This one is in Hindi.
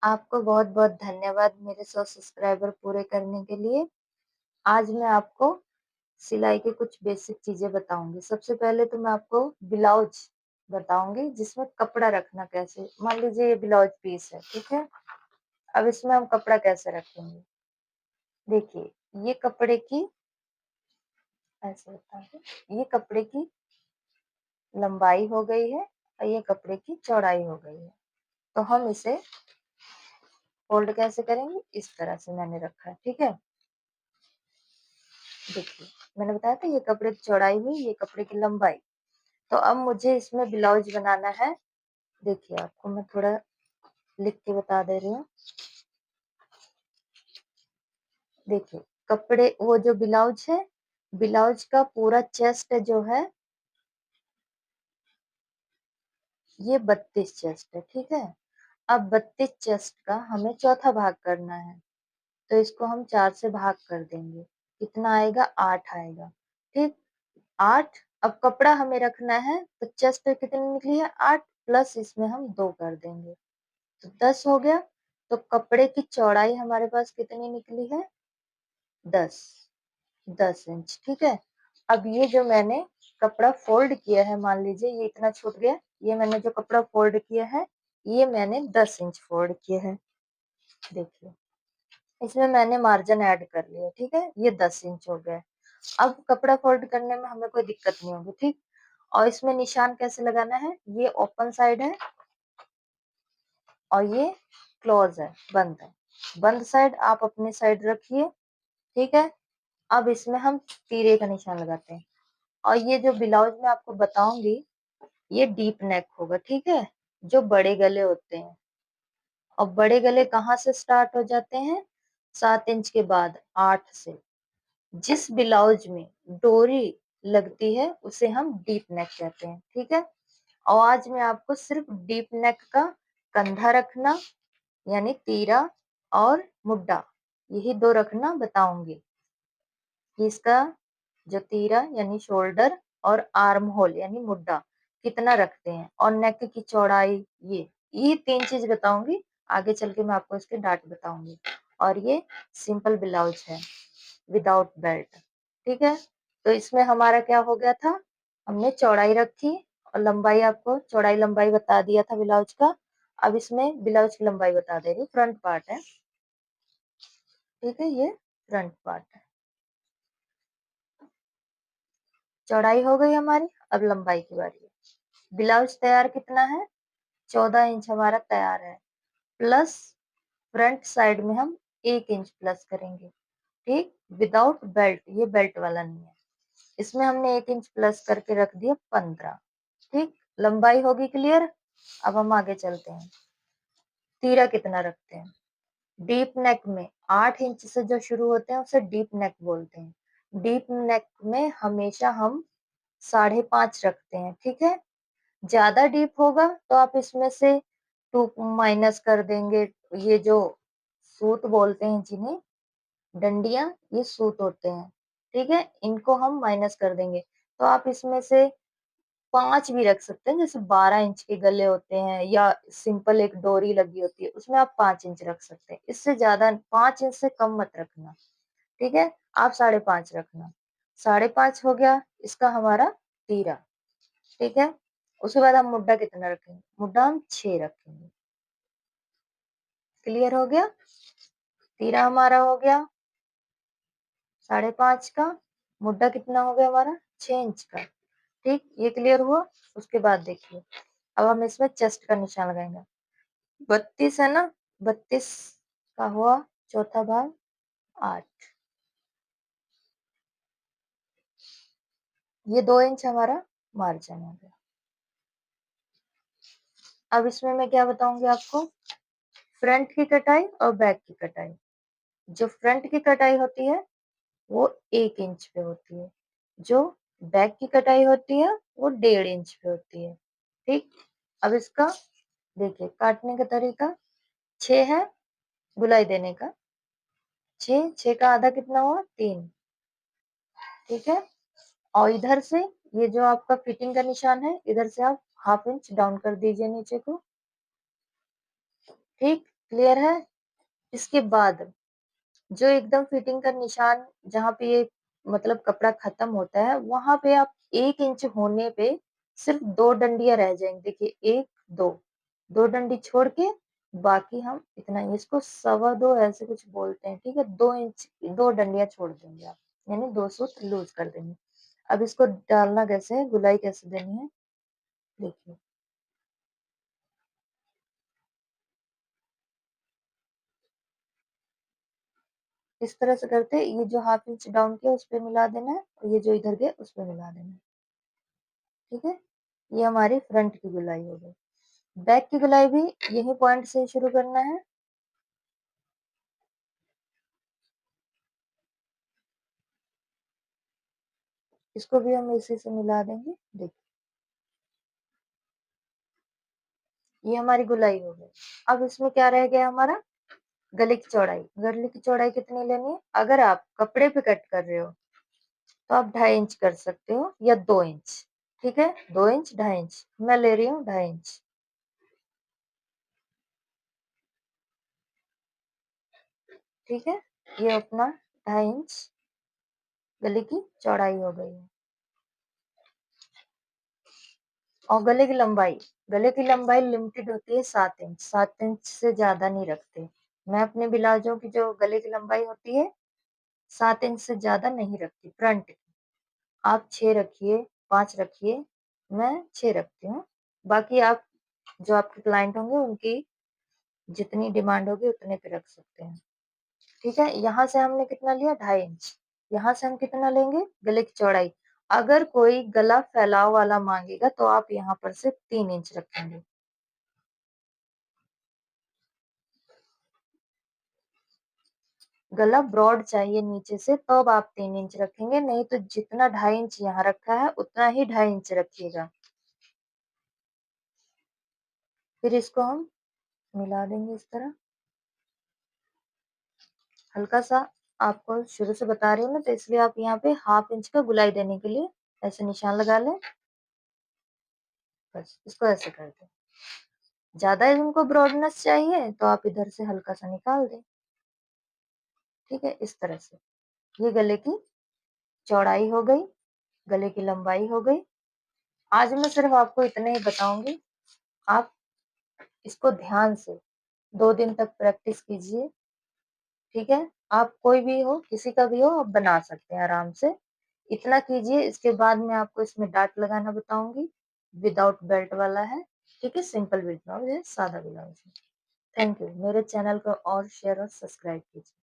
आपको बहुत-बहुत धन्यवाद मेरे 100 सब्सक्राइबर पूरे करने के लिए। आज मैं आपको सिलाई की कुछ बेसिक चीज़ें बताऊँगी। सबसे पहले तो मैं आपको ब्लाउज़ बताऊँगी जिसमें कपड़ा रखना कैसे। मान लीजिए ये ब्लाउज़ पीस है, ठीक है? अब इसमें हम कपड़ा कैसे रखेंगे? देखिए, ये कपड़े की ऐसे होता है, ये कपड़े की लंबाई हो गई है और ये कपड़े की चौड़ाई हो गई है। तो हम इसे फ़ोल्ड कैसे करेंगे? इस तरह से मैंने रखा है, ठीक है? देखिए, मैंने बताया था ये कपड़े की चौड़ाई हुई, ये कपड़े की लंबाई। तो अब मुझे इसमें ब्लाउज़ बनाना है। देखिए, आपको मैं थोड़ा लिख के बता दे रही हूँ। देखिए, कपड़े वो जो ब्लाउज़ है, ब्लाउज़ का पूरा चेस्ट जो है, ये 32 चेस्ट है, ठीक है? अब 32 चेस्ट का हमें चौथा भाग करना है, तो इसको हम 4 से भाग कर देंगे। कितना आएगा? 8 आएगा, ठीक? 8 अब कपड़ा हमें रखना है, तो चेस्ट कितनी निकली है? 8 प्लस इसमें हम 2 कर देंगे। तो 10 हो गया, तो कपड़े की चौड़ाई हमारे पास कितनी निकली है? 10, 10 इंच, ठीक है? अब ये जो मैंने कपड़ा फ़ोल्ड किया है, मान लीजिए ये इतना छूट गया, ये मैंने जो कपड़ा फ़ोल्ड किया है, ये मैंने 10 इंच फ़ोल्ड किया है। देखिए, इसमें मैंने मार्जिन ऐड कर लिया, ठीक है? ये 10 इंच हो गया। अब कपड़ा फ़ोल्ड करने में हमें कोई दिक्कत नहीं होगी, ठीक? और इसमें निशान कैसे लगाना है? ये ओपन साइड है और ये क्लोज़ है, बंद है। बंद साइड आप अपनी साइड रखिए, ठीक है? अब इसमें हम तीरे का निशान लगाते हैं और ये जो ब्लाउज़ मैं आपको बताऊँगी, ये डीप नेक होगा, ठीक है? जो बड़े गले होते हैं और बड़े गले कहाँ से स्टार्ट हो जाते हैं? 7 इंच के बाद 8 से। जिस ब्लाउज़ में डोरी लगती है, उसे हम डीप नेक कहते हैं, ठीक है? और आज मैं आपको सिर्फ़ डीप नेक का कंधा रखना यानी तीरा और मुड्डा, यही 2 रखना बताऊँगी कि इसका जो तीरा यानी शोल्डर और आर्म होल यानी मुड्डा कितना रखते हैं और नेक की चौड़ाई ये 3 चीज़ बताऊँगी। आगे चल के मैं आपको इसके डाट बताऊँगी और ये सिंपल ब्लाउज़ है विदाउट बेल्ट, ठीक है? तो इसमें हमारा क्या हो गया था, हमने चौड़ाई रखी और लंबाई आपको चौड़ाई-लंबाई बता दिया था ब्लाउज़ का। अब इसमें ब्लाउज़ की लंबाई बता दे रही हूँ, फ्रंट पार्ट है, ठीक है? ये फ्रंट पार्ट है। चौड़ाई हो गई हमारी, अब लंबाई की बारी है। ब्लाउज़ तैयार कितना है? 14 इंच हमारा तैयार है, प्लस फ्रंट साइड में हम 1 इंच प्लस करेंगे, ठीक? विदाउट बेल्ट, ये बेल्ट वाला नहीं है। इसमें हमने 1 इंच प्लस करके रख दिया 15, ठीक? लंबाई होगी क्लियर? अब हम आगे चलते हैं। तीरा कितना रखते हैं? डीप नेक में 8 इंच से जो शुरू होते हैं उसे डीप नेक बोलते हैं। डीप नेक में हमेशा हम 5.5 रखते हैं, ठीक है? ज़्यादा डीप होगा तो आप इसमें से 2 माइनस कर देंगे। ये जो सूत बोलते हैं जिन्हें, डंडियाँ, ये सूत होते हैं, ठीक है? इनको हम माइनस कर देंगे। तो आप इसमें से 5 भी रख सकते हैं, जैसे 12 इंच के गले होते हैं या सिंपल एक डोरी लगी होती है, उसमें आप 5 इंच रख सकते हैं। इससे ज़्यादा 5 इंच से कम मत रखना, ठीक है? आप 5.5 रखना। 5.5 हो गया इसका हमारा तीरा, ठीक है? उसके बाद हम मुड्डा कितना रखेंगे? मुड्डा हम 6 रखेंगे। क्लियर हो गया? तीरा हमारा हो गया 5.5 का, मुड्डा कितना हो गया हमारा? 6 इंच का, ठीक? ये क्लियर हुआ? उसके बाद देखिए, अब हम इसमें चेस्ट का निशान लगाएँगे। 32 है ना? 32 का हुआ चौथा भाग 8, ये 2 इंच हमारा मार्जिन हो गया। अब इसमें मैं क्या बताऊँगी आपको? फ्रंट की कटाई और बैक की कटाई। जो फ्रंट की कटाई होती है, वो 1 इंच पे होती है। जो बैक की कटाई होती है, वो 1.5 इंच पे होती है, ठीक? अब इसका देखिए काटने का तरीका 6 है, गुलाई देने का 6, 6 का आधा कितना हुआ? 3, ठीक है? और इधर से ये जो आपका फिटिंग का निशान है, इधर से आप ½ इंच डाउन कर दीजिए नीचे को, ठीक? क्लियर है? इसके बाद जो एकदम फिटिंग का निशान जहाँ पे ये मतलब कपड़ा खत्म होता है, वहाँ पे आप 1 इंच होने पे सिर्फ 2 डंडियाँ रह जाएँगी। देखिए 1, 2, 2 डंडी छोड़ के बाकी हम इतना ही इसको सवा 2 ऐसे कुछ बोलते हैं, ठीक है? 2 इंच 2 डंडियाँ छोड़ देंगे आप, यानी 2 सूत्र लूज़ कर देंगे। अब इसको डालना कैसे है, गुलाई कैसे देनी है, देखिए। इस तरह से करते ये जो हाफ इंच डाउन किया उस पे मिला देना है और ये जो इधर गए उस पे मिला देना है, ठीक है? ये हमारी फ्रंट की गुलाई हो गई। बैक की गुलाई भी यही पॉइंट से शुरू करना है। इसको भी हम इसी से मिला देंगे। देखिए, ये हमारी गुलाई हो गई। अब इसमें क्या रह गया हमारा? गले की चौड़ाई। गले की चौड़ाई कितनी लेनी है? अगर आप कपड़े पे कट कर रहे हो, तो आप 2.5 इंच कर सकते हो या 2 इंच, ठीक है? 2 इंच, 2.5 इंच। मैं ले रही हूँ 2.5 इंच, ठीक है? ये अपना 2.5 इंच गले की चौड़ाई हो गई है। और गले की लंबाई लिमिटेड होती है 7 इंच, 7 इंच से ज्यादा नहीं रखते। मैं अपने ब्लाउजों की जो गले की लंबाई होती है 7 इंच से ज्यादा नहीं रखती फ्रंट की। आप 6 रखिए, 5 रखिए, मैं 6 रखती हूँ। बाकी आप जो आपके क्लाइंट होंगे उनकी जितनी डिमांड होगी उतने पे रख सकते हैं, ठीक है? यहाँ से हमने कितना लिया? 2.5 इंच। यहाँ से हम कितना लेंगे? गले की चौड़ाई। अगर कोई गला फैलाव वाला मांगेगा तो आप यहाँ पर से 3 इंच रखेंगे। गला ब्रॉड चाहिए नीचे से तब आप 3 इंच रखेंगे, नहीं तो जितना 2.5 इंच यहाँ रखा है उतना ही 2.5 इंच रखिएगा। फिर इसको हम मिला देंगे इस तरह। हल्का सा आपको शुरू से बता रही हूँ ना, तो इसलिए आप यहाँ पे हाफ इंच का गुलाई देने के लिए ऐसे निशान लगा लें। बस इसको ऐसे कर दें। ज्यादा इनको ब्रॉडनेस चाहिए तो आप इधर से हल्का सा निकाल दें, ठीक है? इस तरह से ये गले की चौड़ाई हो गई, गले की लंबाई हो गई। आज मैं सिर्फ आपको इतना ही बताऊंगी। आप इसको ध्यान से 2 दिन तक प्रैक्टिस कीजिए, ठीक है? आप कोई भी हो, किसी का भी हो, आप बना सकते हैं आराम से। इतना कीजिए, इसके बाद मैं आपको इसमें डार्ट लगाना बताऊंगी। विदाउट बेल्ट वाला है, ठीक है? सिंपल ब्लाउज है, सादा ब्लाउज है। Thank you. मेरे चैनल को और शेयर और सब्सक्राइब कीजिए।